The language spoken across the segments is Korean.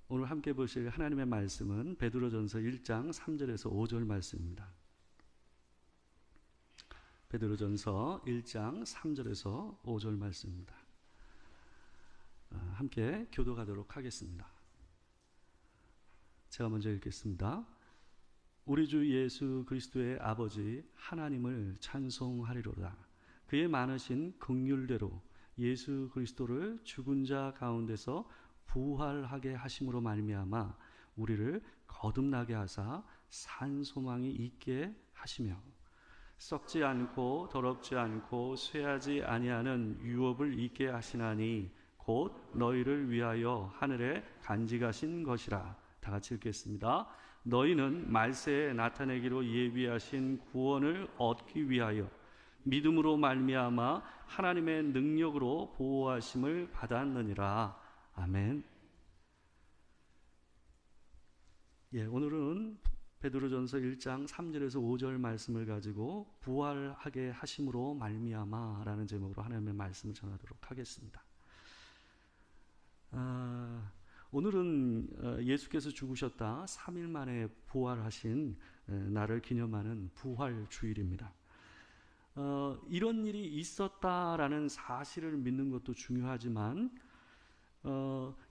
오늘 함께 보실 하나님의 말씀은 베드로전서 1장 3절에서 5절 말씀입니다. 베드로전서 1장 3절에서 5절 말씀입니다. 함께 교독하도록 하겠습니다. 제가 먼저 읽겠습니다. 우리 주 예수 그리스도의 아버지 하나님을 찬송하리로다. 그의 많으신 긍휼대로 예수 그리스도를 죽은 자 가운데서 부활하게 하심으로 말미암아 우리를 거듭나게 하사 산 소망이 있게 하시며 썩지 않고 더럽지 않고 쇠하지 아니하는 유업을 있게 하시나니 곧 너희를 위하여 하늘에 간직하신 것이라. 다 같이 읽겠습니다. 너희는 말세에 나타내기로 예비하신 구원을 얻기 위하여 믿음으로 말미암아 하나님의 능력으로 보호하심을 받았느니라. 아멘. 오늘은 베드로전서 1장 3절에서 5절 말씀을 가지고 부활하게 하심으로 말미암아 라는 제목으로 하나님의 말씀을 전하도록 하겠습니다. 오늘은 예수께서 죽으셨다 3일 만에 부활하신 날을 기념하는 부활주일입니다. 이런 일이 있었다라는 사실을 믿는 것도 중요하지만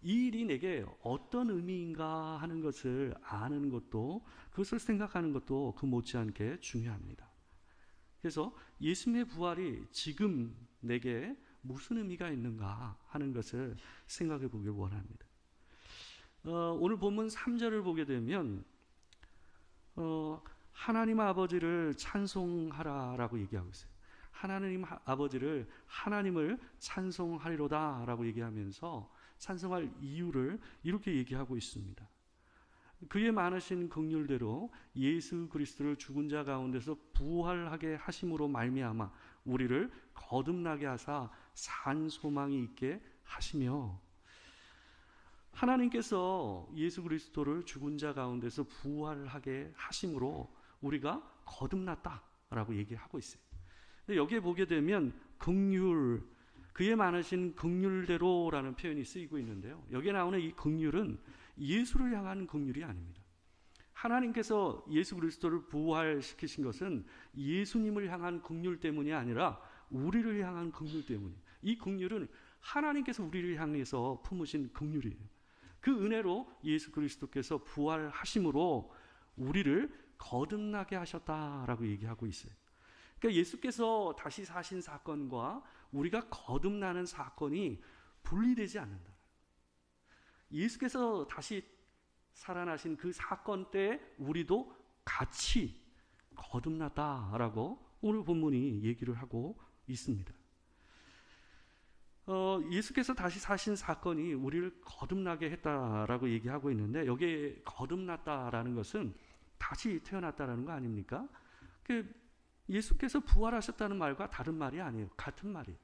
이 일이 내게 어떤 의미인가 하는 것을 아는 것도, 그것을 생각하는 것도 그 못지않게 중요합니다. 그래서 예수님의 부활이 지금 내게 무슨 의미가 있는가 하는 것을 생각해 보길 원합니다. 오늘 본문 3절을 보게 되면 하나님 아버지를 찬송하라라고 얘기하고 있어요. 하나님 아버지를, 하나님을 찬송하리로다 라고 얘기하면서 찬송할 이유를 이렇게 얘기하고 있습니다. 그의 많으신 긍휼대로 예수 그리스도를 죽은 자 가운데서 부활하게 하심으로 말미암아 우리를 거듭나게 하사 산 소망이 있게 하시며, 하나님께서 예수 그리스도를 죽은 자 가운데서 부활하게 하심으로 우리가 거듭났다라고 얘기하고 있어요. 근데 여기에 보게 되면 긍휼, 그의 많으신 긍휼대로라는 표현이 쓰이고 있는데요. 여기에 나오는 이 긍휼은 예수를 향한 긍휼이 아닙니다. 하나님께서 예수 그리스도를 부활시키신 것은 예수님을 향한 긍휼 때문이 아니라 우리를 향한 긍휼 때문이에요. 이 긍휼은 하나님께서 우리를 향해서 품으신 긍휼이에요. 그 은혜로 예수 그리스도께서 부활하심으로 우리를 거듭나게 하셨다라고 얘기하고 있어요. 그러니까 예수께서 다시 사신 사건과 우리가 거듭나는 사건이 분리되지 않는다. 예수께서 다시 살아나신 그 사건 때 우리도 같이 거듭났다라고 오늘 본문이 얘기를 하고 있습니다. 예수께서 다시 사신 사건이 우리를 거듭나게 했다라고 얘기하고 있는데, 여기에 거듭났다라는 것은 다시 태어났다라는 거 아닙니까? 예수께서 부활하셨다는 말과 다른 말이 아니에요. 같은 말이에요.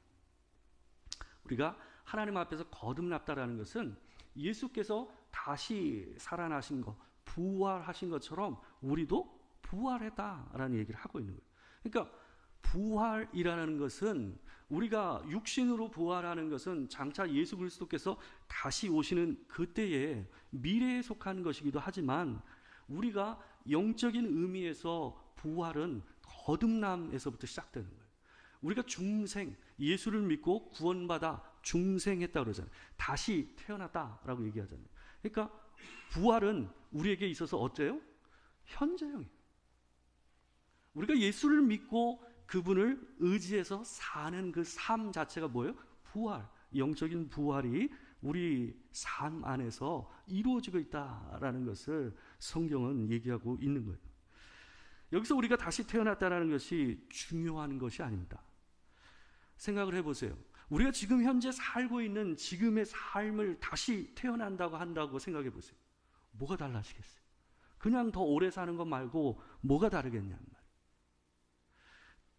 우리가 하나님 앞에서 거듭났다라는 것은 예수께서 다시 살아나신 것, 부활하신 것처럼 우리도 부활했다라는 얘기를 하고 있는 거예요. 그러니까 부활이라는 것은, 우리가 육신으로 부활하는 것은 장차 예수 그리스도께서 다시 오시는 그때의 미래에 속한 것이기도 하지만, 우리가 영적인 의미에서 부활은 거듭남에서부터 시작되는 거예요. 우리가 중생, 예수를 믿고 구원받아 중생했다 그러잖아요. 다시 태어났다라고 얘기하잖아요. 그러니까 부활은 우리에게 있어서 어때요? 현재형이에요. 우리가 예수를 믿고 그분을 의지해서 사는 그 삶 자체가 뭐예요? 부활, 영적인 부활이 우리 삶 안에서 이루어지고 있다라는 것을 성경은 얘기하고 있는 거예요. 여기서 우리가 다시 태어났다는 것이 중요한 것이 아닙니다. 생각을 해보세요. 우리가 지금 현재 살고 있는 지금의 삶을 다시 태어난다고 한다고 생각해 보세요. 뭐가 달라지겠어요? 그냥 더 오래 사는 것 말고 뭐가 다르겠냐는 말이에요.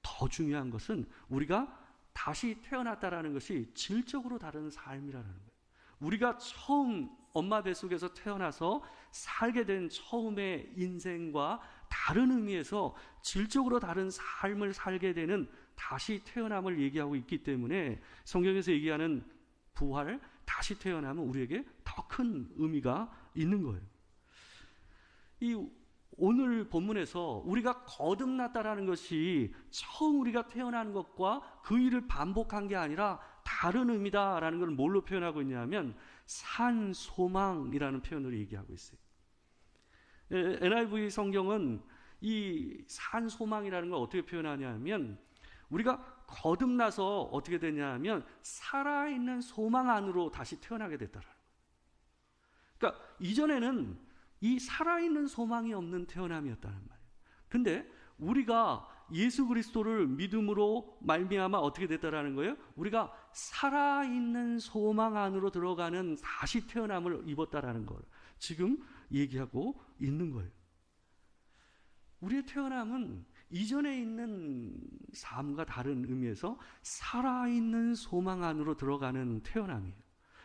더 중요한 것은 우리가 다시 태어났다는 것이 질적으로 다른 삶이라는 거예요. 우리가 처음 엄마 뱃속에서 태어나서 살게 된 처음의 인생과 다른 의미에서 질적으로 다른 삶을 살게 되는 다시 태어남을 얘기하고 있기 때문에 성경에서 얘기하는 부활, 다시 태어나면 우리에게 더 큰 의미가 있는 거예요. 이 오늘 본문에서 우리가 거듭났다라는 것이 처음 우리가 태어난 것과 그 일을 반복한 게 아니라 다른 의미다라는 걸 뭘로 표현하고 있냐면 산 소망이라는 표현으로 얘기하고 있어요. NIV 성경은 이 산 소망이라는 걸 어떻게 표현하냐면 우리가 거듭나서 어떻게 되냐면 살아있는 소망 안으로 다시 태어나게 됐다라는 거예요. 그러니까 이전에는 이 살아있는 소망이 없는 태어남이었다는 말이에요. 근데 우리가 예수 그리스도를 믿음으로 말미암아 어떻게 됐다라는 거예요? 우리가 살아있는 소망 안으로 들어가는 다시 태어남을 입었다라는 걸 지금 얘기하고 있는 거예요. 우리의 태어남은 이전에 있는 삶과 다른 의미에서 살아있는 소망 안으로 들어가는 태어남이에요.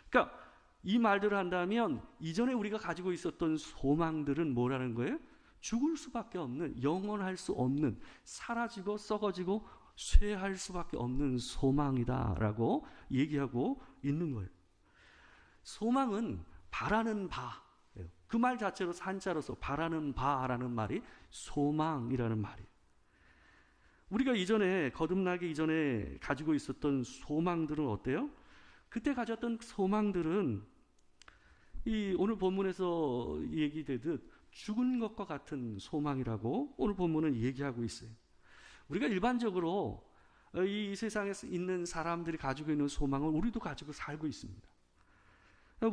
그러니까 이 말들을 한다면 이전에 우리가 가지고 있었던 소망들은 뭐라는 거예요? 죽을 수밖에 없는, 영원할 수 없는, 사라지고 썩어지고 쇠할 수밖에 없는 소망이다라고 얘기하고 있는 거예요. 소망은 바라는 바, 그 말 자체로 산자로서 바라는 바라는 말이 소망이라는 말이에요. 우리가 이전에 거듭나기 이전에 가지고 있었던 소망들은 어때요? 그때 가졌던 소망들은 이 오늘 본문에서 얘기되듯 죽은 것과 같은 소망이라고 오늘 본문은 얘기하고 있어요. 우리가 일반적으로 이 세상에 있는 사람들이 가지고 있는 소망을 우리도 가지고 살고 있습니다.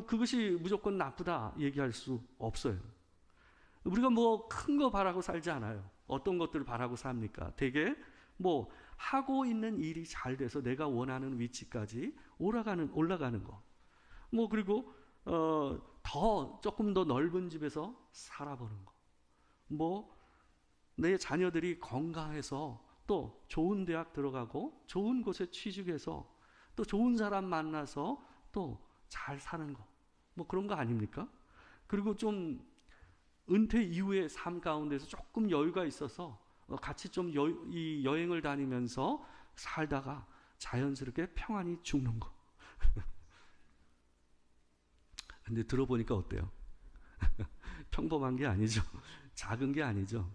그것이 무조건 나쁘다 얘기할 수 없어요. 우리가 뭐 큰 거 바라고 살지 않아요. 어떤 것들을 바라고 삽니까? 되게 뭐 하고 있는 일이 잘 돼서 내가 원하는 위치까지 올라가는 거. 뭐 그리고 조금 더 넓은 집에서 살아보는 거. 뭐 내 자녀들이 건강해서 또 좋은 대학 들어가고 좋은 곳에 취직해서 또 좋은 사람 만나서 또 잘 사는 거. 뭐 그런 거 아닙니까? 그리고 좀 은퇴 이후의 삶 가운데서 조금 여유가 있어서 같이 좀 이 여행을 다니면서 살다가 자연스럽게 평안히 죽는 거. 근데 들어보니까 어때요? 평범한 게 아니죠. 작은 게 아니죠.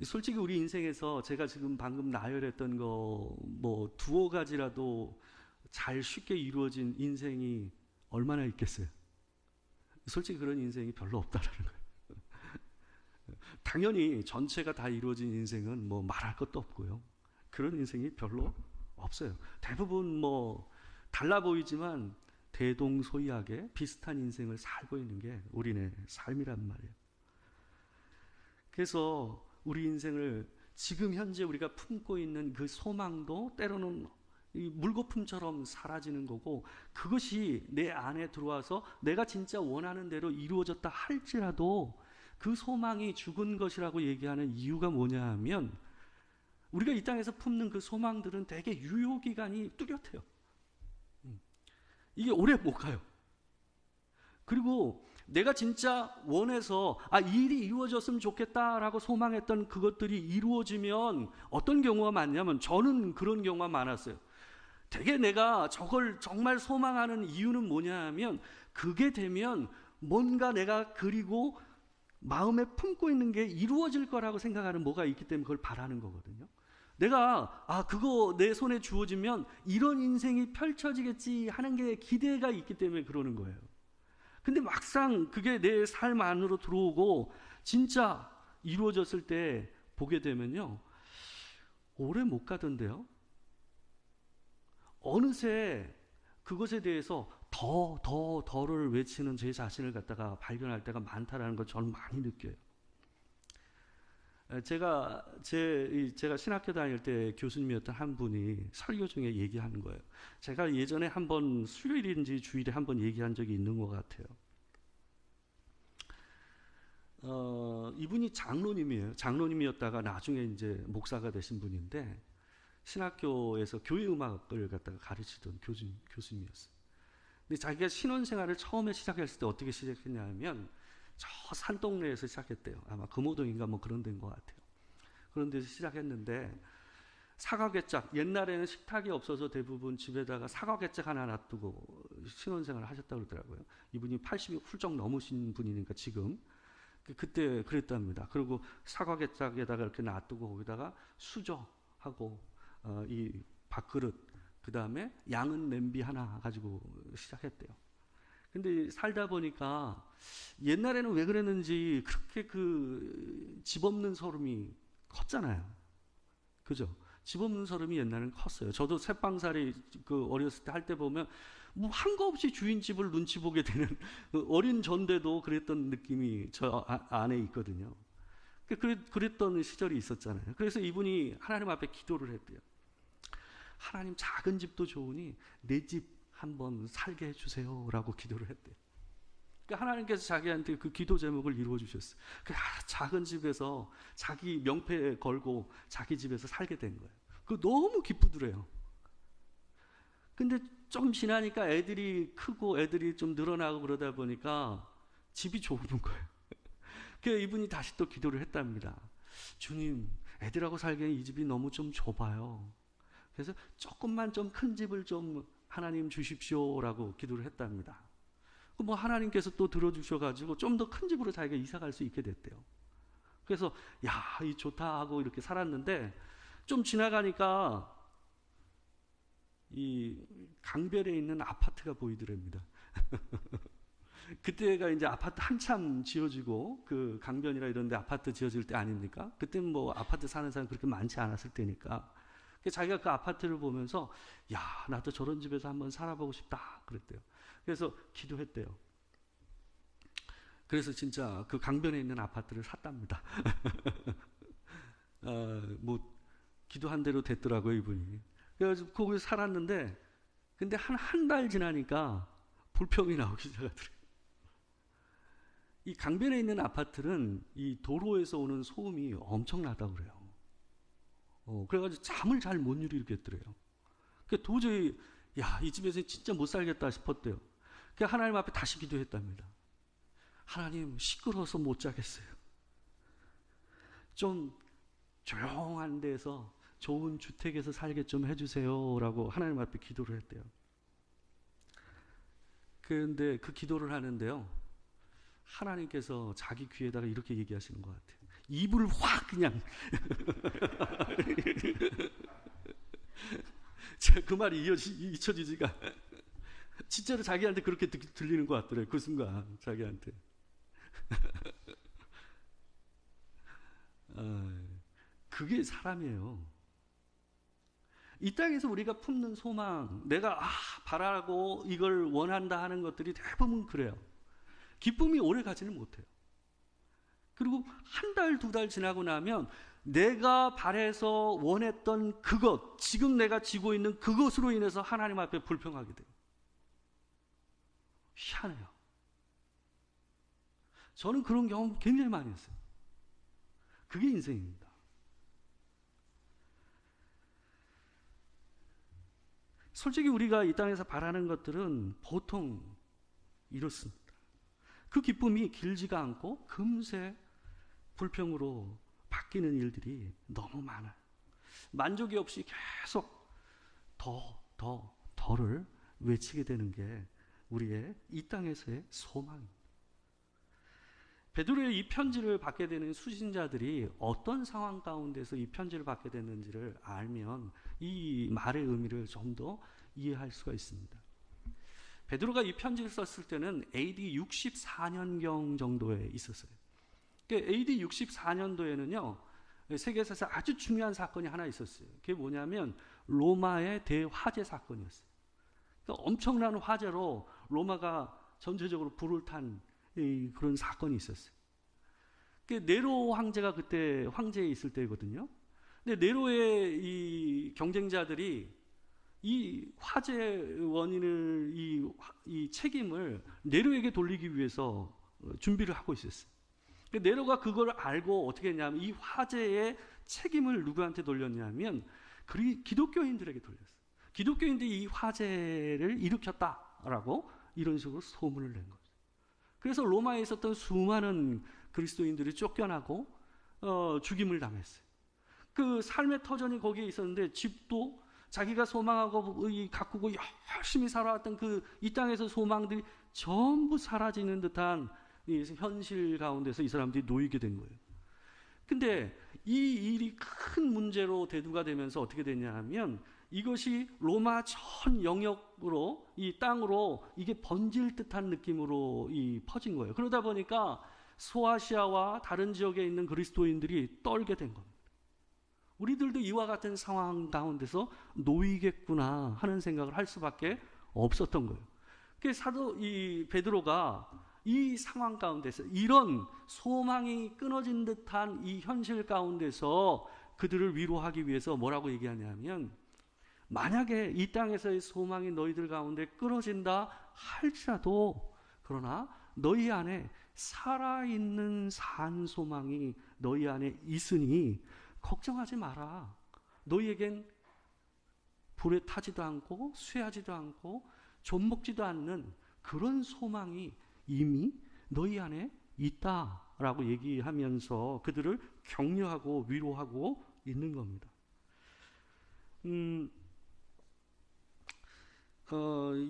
솔직히 우리 인생에서 제가 지금 방금 나열했던 거 뭐 두어 가지라도 잘 쉽게 이루어진 인생이 얼마나 있겠어요? 솔직히 그런 인생이 별로 없다라는 거예요. 당연히 전체가 다 이루어진 인생은 뭐 말할 것도 없고요. 그런 인생이 별로 없어요. 대부분 뭐 달라 보이지만 대동소이하게 비슷한 인생을 살고 있는 게 우리네 삶이란 말이에요. 그래서 우리 인생을 지금 현재 우리가 품고 있는 그 소망도 때로는 이 물거품처럼 사라지는 거고, 그것이 내 안에 들어와서 내가 진짜 원하는 대로 이루어졌다 할지라도 그 소망이 죽은 것이라고 얘기하는 이유가 뭐냐 하면 우리가 이 땅에서 품는 그 소망들은 되게 유효기간이 뚜렷해요. 이게 오래 못 가요. 그리고 내가 진짜 원해서 이 일이 이루어졌으면 좋겠다라고 소망했던 그것들이 이루어지면 어떤 경우가 많냐면, 저는 그런 경우가 많았어요. 되게 내가 저걸 정말 소망하는 이유는 뭐냐 하면 그게 되면 뭔가 내가 그리고 마음에 품고 있는 게 이루어질 거라고 생각하는 뭐가 있기 때문에 그걸 바라는 거거든요. 내가 그거 내 손에 주어지면 이런 인생이 펼쳐지겠지 하는 게 기대가 있기 때문에 그러는 거예요. 근데 막상 그게 내 삶 안으로 들어오고 진짜 이루어졌을 때 보게 되면요, 오래 못 가던데요. 어느새 그것에 대해서 더를 외치는 제 자신을 갖다가 발견할 때가 많다라는 걸 저는 많이 느껴요. 제가 신학교 다닐 때 교수님이었던 한 분이 설교 중에 얘기하는 거예요. 제가 예전에 한번 수요일인지 주일에 한번 얘기한 적이 있는 것 같아요. 이분이 장로님이었다가 나중에 이제 목사가 되신 분인데, 신학교에서 교회 음악을 갖다가 가르치던 교수님이었어요. 근데 자기가 신혼생활을 처음에 시작했을 때 어떻게 시작했냐면 저 산동네에서 시작했대요. 아마 금호동인가 뭐 그런 데인 것 같아요. 그런 데서 시작했는데 사과개짝, 옛날에는 식탁이 없어서 대부분 집에다가 사과개짝 하나 놔두고 신혼생활을 하셨다고 그러더라고요. 이분이 80이 훌쩍 넘으신 분이니까 지금. 그때 그랬답니다. 그리고 사과개짝에다가 이렇게 놔두고 거기다가 수저하고 이 밥그릇, 그 다음에 양은 냄비 하나 가지고 시작했대요. 근데 살다 보니까 옛날에는 왜 그랬는지 그렇게 그 집 없는 서름이 컸잖아요. 그죠? 집 없는 서름이 옛날에는 컸어요. 저도 새빵살이 그 어렸을 때 할 때 보면 뭐 한 거 없이 주인 집을 눈치 보게 되는 어린 전대도 그랬던 느낌이 저 안에 있거든요. 그랬던 시절이 있었잖아요. 그래서 이분이 하나님 앞에 기도를 했대요. 하나님, 작은 집도 좋으니 내 집 한번 살게 해주세요라고 기도를 했대요. 그러니까 하나님께서 자기한테 그 기도 제목을 이루어 주셨어요. 작은 집에서 자기 명패 걸고 자기 집에서 살게 된 거예요. 그 너무 기쁘더래요. 근데 좀 지나니까 애들이 크고 애들이 좀 늘어나고 그러다 보니까 집이 좁은 거예요. 그래서 이분이 다시 또 기도를 했답니다. 주님, 애들하고 살기엔 이 집이 너무 좀 좁아요. 그래서 조금만 좀 큰 집을 좀 하나님 주십시오라고 기도를 했답니다. 뭐 하나님께서 또 들어주셔가지고 좀 더 큰 집으로 자기가 이사 갈 수 있게 됐대요. 그래서 야, 이 좋다 하고 이렇게 살았는데 좀 지나가니까 이 강변에 있는 아파트가 보이더랍니다. 그때가 이제 아파트 한참 지어지고 그 강변이라 이런 데 아파트 지어질 때 아닙니까? 그때는 뭐 아파트 사는 사람 그렇게 많지 않았을 때니까. 자기가 그 아파트를 보면서 야, 나도 저런 집에서 한번 살아보고 싶다 그랬대요. 그래서 기도했대요. 그래서 진짜 그 강변에 있는 아파트를 샀답니다. 뭐 기도한 대로 됐더라고요, 이분이. 그래서 거기서 살았는데, 근데 한 달 지나니까 불평이 나오기 시작하더래요. 이 강변에 있는 아파트는 이 도로에서 오는 소음이 엄청나다고 그래요. 그래가지고 잠을 잘 못 이루겠더래요. 그러니까 도저히 야, 이 집에서 진짜 못 살겠다 싶었대요. 그러니까 하나님 앞에 다시 기도했답니다. 하나님, 시끄러워서 못 자겠어요. 좀 조용한 데서 좋은 주택에서 살게 좀 해주세요라고 하나님 앞에 기도를 했대요. 그런데 그 기도를 하는데요, 하나님께서 자기 귀에다가 이렇게 얘기하시는 것 같아요. 입을 확 그냥 그 말이 잊혀지지가 진짜로 자기한테 그렇게 들리는 것 같더래요. 그 순간 자기한테. 그게 사람이에요. 이 땅에서 우리가 품는 소망, 내가 바라고 이걸 원한다 하는 것들이 대부분 그래요. 기쁨이 오래 가지는 못해요. 그리고 한 달, 두 달 지나고 나면 내가 바래서 원했던 그것, 지금 내가 지고 있는 그것으로 인해서 하나님 앞에 불평하게 돼요. 희한해요. 저는 그런 경험 굉장히 많이 했어요. 그게 인생입니다. 솔직히 우리가 이 땅에서 바라는 것들은 보통 이렇습니다. 그 기쁨이 길지가 않고 금세 불평으로 바뀌는 일들이 너무 많아요. 만족이 없이 계속 더를 외치게 되는 게 우리의 이 땅에서의 소망입니다. 베드로의 이 편지를 받게 되는 수신자들이 어떤 상황 가운데서 이 편지를 받게 됐는지를 알면 이 말의 의미를 좀 더 이해할 수가 있습니다. 베드로가 이 편지를 썼을 때는 AD 64년경 정도에 있었어요. AD 64년도에는요, 세계에서 아주 중요한 사건이 하나 있었어요. 그게 뭐냐면 로마의 대화재 사건이었어요. 그러니까 엄청난 화재로 로마가 전체적으로 불을 탄 그런 사건이 있었어요. 네로 황제가 그때 황제에 있을 때거든요. 근데 네로의 이 경쟁자들이 이 화재 원인을 이 책임을 네로에게 돌리기 위해서 준비를 하고 있었어요. 네로가 그걸 알고 어떻게 했냐면 이 화재의 책임을 누구한테 돌렸냐면 기독교인들에게 돌렸어요. 기독교인들이 이 화재를 일으켰다라고 이런 식으로 소문을 낸 거죠. 그래서 로마에 있었던 수많은 그리스도인들이 쫓겨나고 죽임을 당했어요. 그 삶의 터전이 거기에 있었는데 집도 자기가 소망하고 가꾸고 열심히 살아왔던 그 이 땅에서 소망들이 전부 사라지는 듯한 이 현실 가운데서 이 사람들이 놓이게 된 거예요. 근데 이 일이 큰 문제로 대두가 되면서 어떻게 됐냐 하면 이것이 로마 전 영역으로 이 땅으로 이게 번질 듯한 느낌으로 퍼진 거예요. 그러다 보니까 소아시아와 다른 지역에 있는 그리스도인들이 떨게 된 겁니다. 우리들도 이와 같은 상황 가운데서 놓이겠구나 하는 생각을 할 수밖에 없었던 거예요. 그래서 사도 이 베드로가 이 상황 가운데서 이런 소망이 끊어진 듯한 이 현실 가운데서 그들을 위로하기 위해서 뭐라고 얘기하냐면 만약에 이 땅에서의 소망이 너희들 가운데 끊어진다 할지라도 그러나 너희 안에 살아있는 산 소망이 너희 안에 있으니 걱정하지 마라. 너희에겐 불에 타지도 않고 쇠하지도 않고 좀먹지도 않는 그런 소망이 이미 너희 안에 있다라고 얘기하면서 그들을 격려하고 위로하고 있는 겁니다.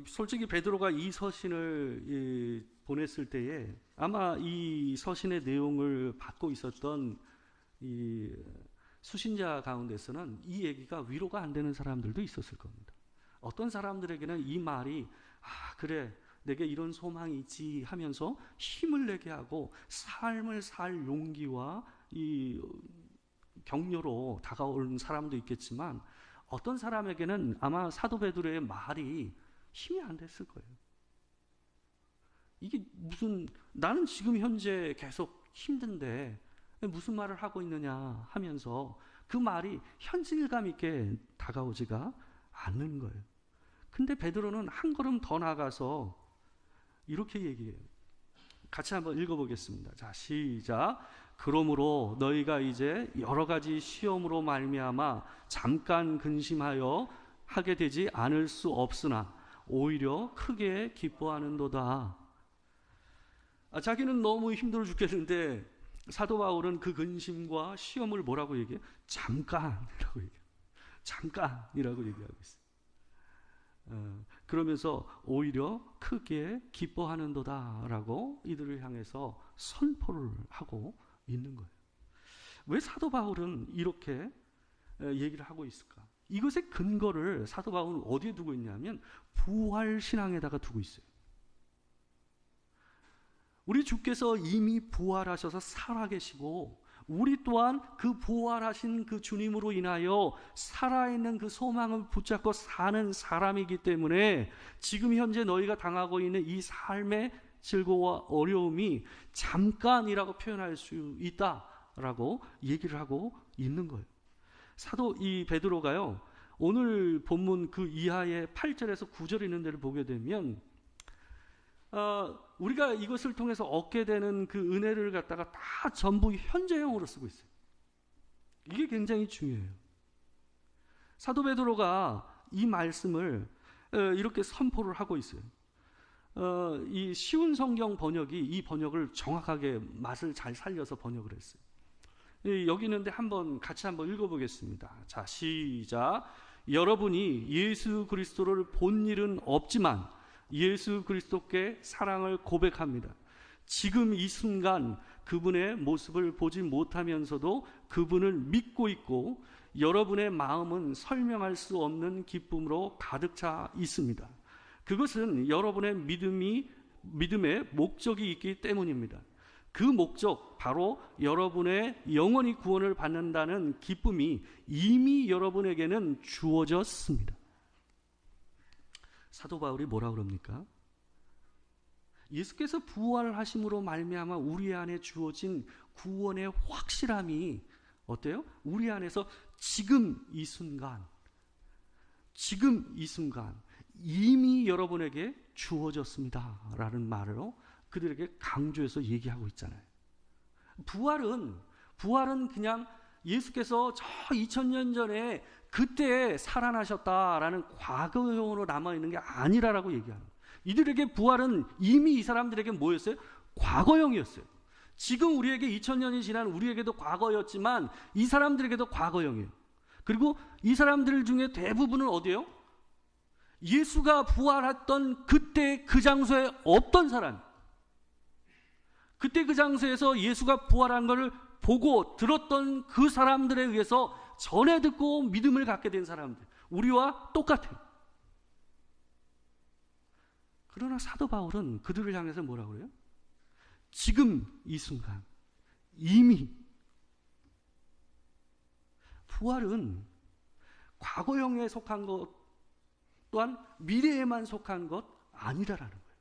솔직히 베드로가 이 서신을 보냈을 때에 아마 이 서신의 내용을 받고 있었던 이 수신자 가운데서는 이 얘기가 위로가 안 되는 사람들도 있었을 겁니다. 어떤 사람들에게는 이 말이 그래 내게 이런 소망이 있지 하면서 힘을 내게 하고 삶을 살 용기와 이 격려로 다가오는 사람도 있겠지만 어떤 사람에게는 아마 사도 베드로의 말이 힘이 안 됐을 거예요. 이게 무슨 나는 지금 현재 계속 힘든데 무슨 말을 하고 있느냐 하면서 그 말이 현실감 있게 다가오지가 않는 거예요. 근데 베드로는 한 걸음 더 나가서 이렇게 얘기해요. 같이 한번 읽어보겠습니다. 자, 시작. 그러므로 너희가 이제 여러 가지 시험으로 말미암아 잠깐 근심하여 하게 되지 않을 수 없으나 오히려 크게 기뻐하는도다. 자기는 너무 힘들어 죽겠는데 사도 바울은 그 근심과 시험을 뭐라고 얘기해요? 잠깐이라고 얘기해요. 잠깐이라고 얘기하고 있어요. 그러면서 오히려 크게 기뻐하는도다라고 이들을 향해서 선포를 하고 있는 거예요. 왜 사도 바울은 이렇게 얘기를 하고 있을까? 이것의 근거를 사도 바울은 어디에 두고 있냐면 부활신앙에다가 두고 있어요. 우리 주께서 이미 부활하셔서 살아계시고 우리 또한 그 부활하신 그 주님으로 인하여 살아있는 그 소망을 붙잡고 사는 사람이기 때문에 지금 현재 너희가 당하고 있는 이 삶의 즐거움과 어려움이 잠깐이라고 표현할 수 있다라고 얘기를 하고 있는 거예요. 사도 이 베드로가요, 오늘 본문 그 이하의 8절에서 9절 있는 데를 보게 되면 우리가 이것을 통해서 얻게 되는 그 은혜를 갖다가 다 전부 현재형으로 쓰고 있어요. 이게 굉장히 중요해요. 사도 베드로가 이 말씀을 이렇게 선포를 하고 있어요. 이 쉬운 성경 번역이 이 번역을 정확하게 맛을 잘 살려서 번역을 했어요. 여기 있는데 같이 한번 읽어보겠습니다. 자, 시작. 여러분이 예수 그리스도를 본 일은 없지만 예수 그리스도께 사랑을 고백합니다. 지금 이 순간 그분의 모습을 보지 못하면서도 그분을 믿고 있고 여러분의 마음은 설명할 수 없는 기쁨으로 가득 차 있습니다. 그것은 여러분의 믿음의 목적이 있기 때문입니다. 그 목적, 바로 여러분의 영원히 구원을 받는다는 기쁨이 이미 여러분에게는 주어졌습니다. 사도 바울이 뭐라 그럽니까? 예수께서 부활하심으로 말미암아 우리 안에 주어진 구원의 확실함이 어때요? 우리 안에서 지금 이 순간 이미 여러분에게 주어졌습니다 라는 말로 그들에게 강조해서 얘기하고 있잖아요. 부활은 그냥 예수께서 저 2000년 전에 그때 살아나셨다라는 과거형으로 남아있는 게 아니라라고 얘기하는 거예요. 이들에게 부활은 이미 이 사람들에게 뭐였어요? 과거형이었어요. 지금 우리에게 2000년이 지난 우리에게도 과거였지만 이 사람들에게도 과거형이에요. 그리고 이 사람들 중에 대부분은 어디예요? 예수가 부활했던 그때 그 장소에 없던 사람, 그때 그 장소에서 예수가 부활한 것을 보고 들었던 그 사람들에 의해서 전해 듣고 믿음을 갖게 된 사람들, 우리와 똑같아요. 그러나 사도 바울은 그들을 향해서 뭐라고 그래요? 지금 이 순간 이미, 부활은 과거형에 속한 것 또한 미래에만 속한 것 아니라라는 거예요.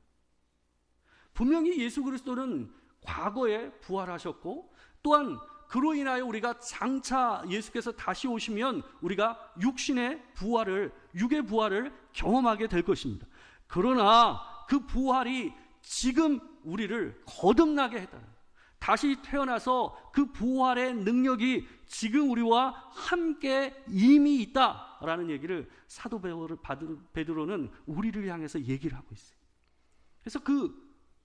분명히 예수 그리스도는 과거에 부활하셨고, 또한 그로 인하여 우리가 장차 예수께서 다시 오시면 우리가 육의 부활을 경험하게 될 것입니다. 그러나 그 부활이 지금 우리를 거듭나게 했다. 다시 태어나서 그 부활의 능력이 지금 우리와 함께 이미 있다라는 얘기를 사도 베드로는 우리를 향해서 얘기를 하고 있어요. 그래서 그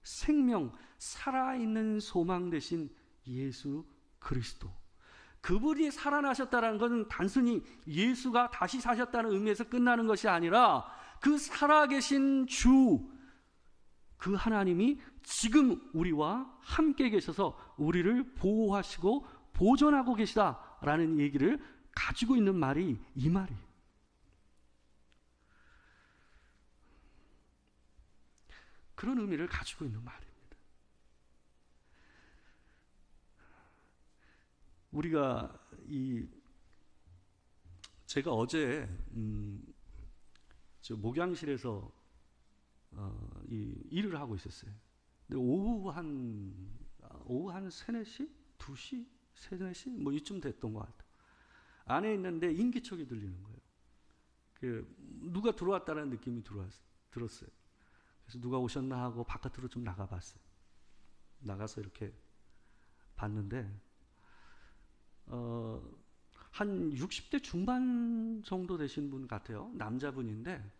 생명, 살아있는 소망 되신 예수 그리스도, 그분이 살아나셨다는 것은 단순히 예수가 다시 사셨다는 의미에서 끝나는 것이 아니라 그 살아계신 주, 그 하나님이 지금 우리와 함께 계셔서 우리를 보호하시고 보존하고 계시다라는 얘기를 가지고 있는 말이 이 말이에요. 그런 의미를 가지고 있는 말입니다. 우리가 제가 어제 목양실에서 일을 하고 있었어요. 근데 오후 한 3, 4시? 2시? 3, 4시? 뭐 이쯤 됐던 것 같아요. 안에 있는데 인기척이 들리는 거예요. 누가 들어왔다는 느낌이 들었어요. 그래서 누가 오셨나 하고 바깥으로 좀 나가봤어요. 나가서 이렇게 봤는데 한 60대 중반 정도 되신 분 같아요. 남자분인데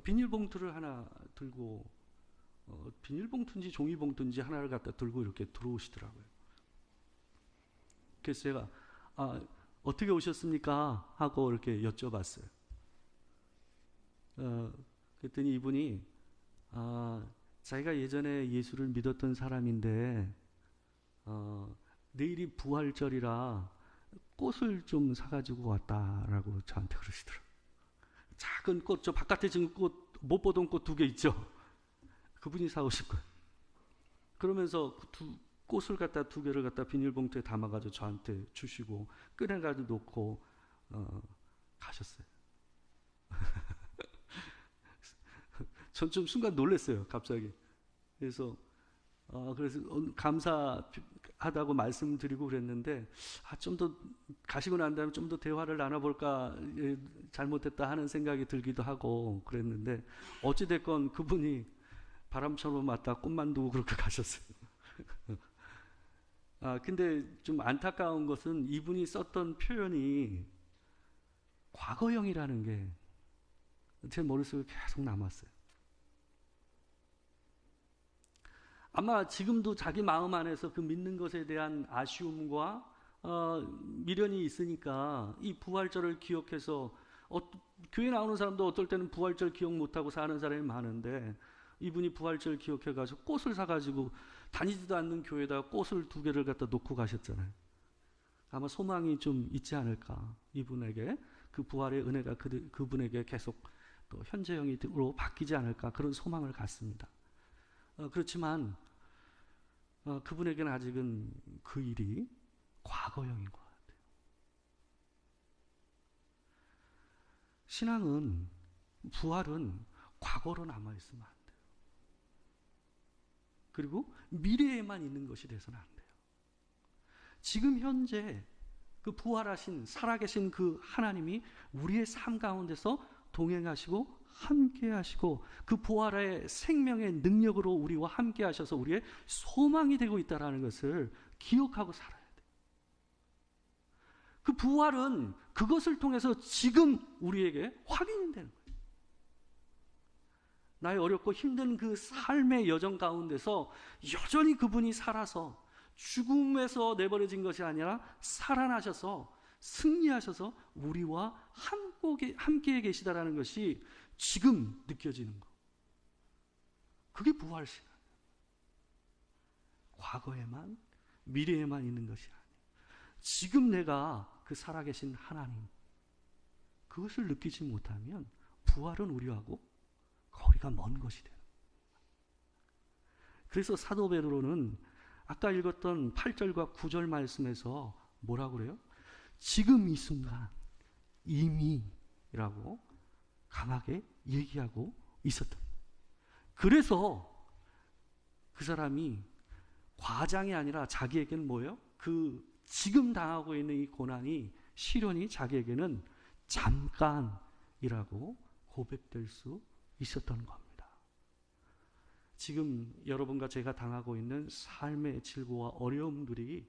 비닐봉투를 하나 들고, 비닐봉투인지 종이봉투인지 하나를 갖다 들고 이렇게 들어오시더라고요. 그래서 제가 어떻게 오셨습니까? 하고 이렇게 여쭤봤어요. 그랬더니 이분이 자기가 예전에 예수를 믿었던 사람인데 내일이 부활절이라 꽃을 좀 사가지고 왔다라고 저한테 그러시더라고요. 작은 꽃, 저 바깥에 지금 꽃, 못 보던 꽃 2개 있죠? 그분이 사오실 거예요. 그러면서 그 꽃을 갖다 2개를 갖다 비닐봉투에 담아가지고 저한테 주시고 꺼내가지고 놓고 가셨어요. 전 좀 순간 놀랐어요, 갑자기. 그래서 감사하다고 말씀드리고 그랬는데, 좀 더 가시고 난 다음에 좀 더 대화를 나눠볼까, 잘못했다 하는 생각이 들기도 하고 그랬는데, 어찌됐건 그분이 바람처럼 왔다 꽃만 두고 그렇게 가셨어요. 근데 좀 안타까운 것은 이분이 썼던 표현이 과거형이라는 게 제 머릿속에 계속 남았어요. 아마 지금도 자기 마음 안에서 그 믿는 것에 대한 아쉬움과 미련이 있으니까 이 부활절을 기억해서 교회 나오는 사람도 어떨 때는 부활절 기억 못하고 사는 사람이 많은데, 이분이 부활절 기억해가지고 꽃을 사가지고 다니지도 않는 교회에다가 꽃을 2개를 갖다 놓고 가셨잖아요. 아마 소망이 좀 있지 않을까. 이분에게 그 부활의 은혜가 그분에게 계속 또 현재형으로 바뀌지 않을까, 그런 소망을 갖습니다. 그렇지만 그분에게는 아직은 그 일이 과거형인 것 같아요. 신앙은, 부활은 과거로 남아있으면 안 돼요. 그리고 미래에만 있는 것이 돼서는 안 돼요. 지금 현재 그 부활하신 살아계신 그 하나님이 우리의 삶 가운데서 동행하시고 함께 하시고 그 부활의 생명의 능력으로 우리와 함께 하셔서 우리의 소망이 되고 있다는 것을 기억하고 살아야 돼요. 그 부활은 그것을 통해서 지금 우리에게 확인이 되는 거예요. 나의 어렵고 힘든 그 삶의 여정 가운데서 여전히 그분이 살아서 죽음에서 내버려진 것이 아니라 살아나셔서 승리하셔서 우리와 함께 계시다라는 것이 지금 느껴지는 것. 그게 부활신앙. 과거에만, 미래에만 있는 것이 아니에요. 지금 내가 그 살아계신 하나님, 그것을 느끼지 못하면 부활은 우리하고 거리가 먼 것이 돼요. 그래서 사도 베드로는 아까 읽었던 8절과 9절 말씀에서 뭐라고 그래요? 지금 이 순간 이미라고 강하게 얘기하고 있었던. 그래서 그 사람이 과장이 아니라 자기에게는 뭐예요? 그 지금 당하고 있는 이 고난이, 시련이 자기에게는 잠깐이라고 고백될 수 있었던 겁니다. 지금 여러분과 제가 당하고 있는 삶의 질고와 어려움들이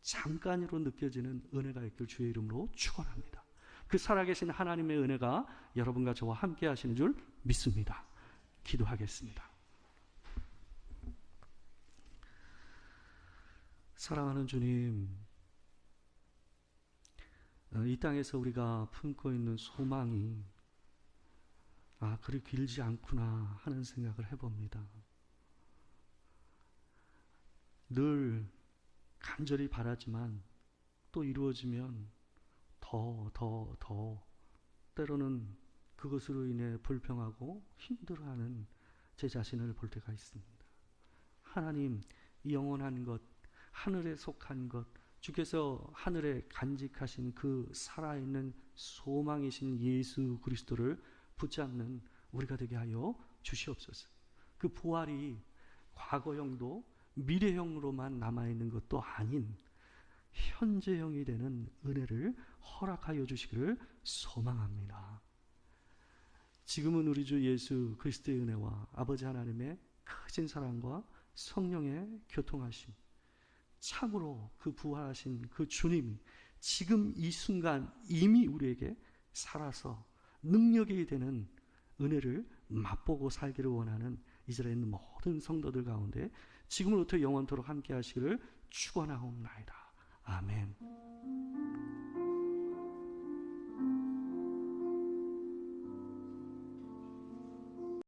잠깐으로 느껴지는 은혜가 있길 주의 이름으로 축원합니다. 그 살아계신 하나님의 은혜가 여러분과 저와 함께 하시는 줄 믿습니다. 기도하겠습니다. 사랑하는 주님, 이 땅에서 우리가 품고 있는 소망이 그리 길지 않구나 하는 생각을 해봅니다. 늘 간절히 바라지만 또 이루어지면 더 때로는 그것으로 인해 불평하고 힘들어하는 제 자신을 볼 때가 있습니다. 하나님, 이 영원한 것, 하늘에 속한 것, 주께서 하늘에 간직하신 그 살아있는 소망이신 예수 그리스도를 붙잡는 우리가 되게 하여 주시옵소서. 그 부활이 과거형도 미래형으로만 남아있는 것도 아닌 현재형이 되는 은혜를 허락하여 주시기를 소망합니다. 지금은 우리 주 예수 그리스도의 은혜와 아버지 하나님의 크신 사랑과 성령의 교통하심, 참으로 그 부활하신 그 주님이 지금 이 순간 이미 우리에게 살아서 능력이 되는 은혜를 맛보고 살기를 원하는 이스라엘 있는 모든 성도들 가운데 지금으로부터 영원토록 함께 하시기를 축원하옵나이다. 아멘.